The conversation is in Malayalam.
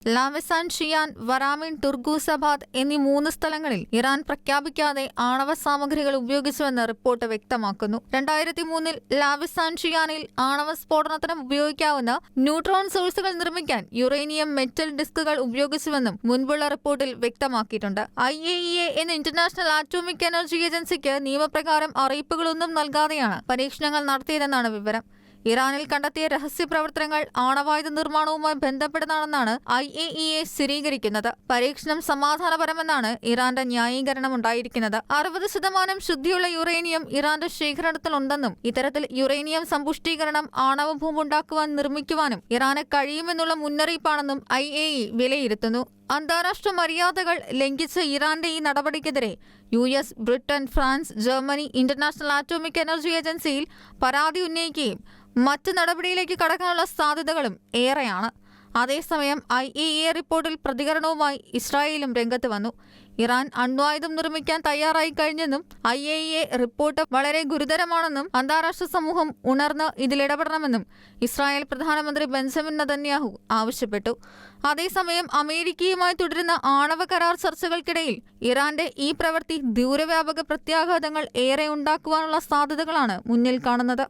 ലാവെസാൻ, ഷിയാൻ, വറാമിൻ, തുർഗൂസബാദ് എന്നീ 3 സ്ഥലങ്ങളിൽ ഇറാൻ പ്രഖ്യാപിക്കാതെ ആണവ സാമഗ്രികൾ ഉപയോഗിച്ചുവെന്ന് റിപ്പോർട്ട് വ്യക്തമാക്കുന്നു. 2003 ലാവെസാൻ, ഷിയാനിൽ ആണവ സ്ഫോടനത്തിന് ഉപയോഗിക്കാവുന്ന ന്യൂട്രോൺ സോഴ്സുകൾ നിർമ്മിക്കാൻ യുറേനിയം മെറ്റൽ ഡിസ്കുകൾ ഉപയോഗിച്ചുവെന്നും മുൻപുള്ള റിപ്പോർട്ടിൽ വ്യക്തമാക്കിയിട്ടുണ്ട്. IAEA എന്ന ഇന്റർനാഷണൽ ആറ്റോമിക് എനർജി ഏജൻസിക്ക് നിയമപ്രകാരം അറിയിപ്പുകളൊന്നും നൽകാതെയാണ് പരീക്ഷണങ്ങൾ നടത്തിയതെന്നാണ് വിവരം. ഇറാനിൽ കണ്ടെത്തിയ രഹസ്യ പ്രവർത്തനങ്ങൾ ആണവായുധ നിർമ്മാണവുമായി ബന്ധപ്പെട്ടതാണെന്നാണ് IAEA സ്ഥിരീകരിക്കുന്നത്. പരീക്ഷണം സമാധാനപരമെന്നാണ് ഇറാന്റെ ന്യായീകരണമുണ്ടായിരിക്കുന്നത്. 60% ശുദ്ധിയുള്ള യുറേനിയം ഇറാന്റെ ശേഖരണത്തിലുണ്ടെന്നും ഇത്തരത്തിൽ യുറേനിയം സമ്പുഷ്ടീകരണം ആണവ ബോംബുണ്ടാക്കുവാൻ നിർമ്മിക്കുവാനും ഇറാന് കഴിയുമെന്നുള്ള മുന്നറിയിപ്പാണെന്നും IAEA വിലയിരുത്തുന്നു. അന്താരാഷ്ട്ര മര്യാദകൾ ലംഘിച്ച ഇറാന്റെ ഈ നടപടിക്കെതിരെ US, Britain, France, Germany international atomic energy ഏജൻസിയിൽ പരാതി ഉന്നയിക്കുകയും മറ്റ് നടപടിയിലേക്ക് കടക്കാനുള്ള സാധ്യതകളും ഏറെയാണ്. അതേസമയം IAEA റിപ്പോർട്ടിൽ പ്രതികരണവുമായി ഇസ്രായേലും രംഗത്ത് വന്നു. ഇറാൻ അണ്വായുധം നിർമ്മിക്കാൻ തയ്യാറായി കഴിഞ്ഞെന്നും IAEA റിപ്പോർട്ട് വളരെ ഗുരുതരമാണെന്നും അന്താരാഷ്ട്ര സമൂഹം ഉണർന്ന് ഇതിലിടപെടണമെന്നും ഇസ്രായേൽ പ്രധാനമന്ത്രി ബെഞ്ചമിൻ നെതന്യാഹു ആവശ്യപ്പെട്ടു. അതേസമയം അമേരിക്കയുമായി തുടരുന്ന ആണവ കരാർ ചർച്ചകൾക്കിടയിൽ ഇറാന്റെ ഈ പ്രവൃത്തി ദൂരവ്യാപക പ്രത്യാഘാതങ്ങൾ ഏറെ ഉണ്ടാക്കുവാനുള്ള സാധ്യതകളാണ് മുന്നിൽ കാണുന്നത്.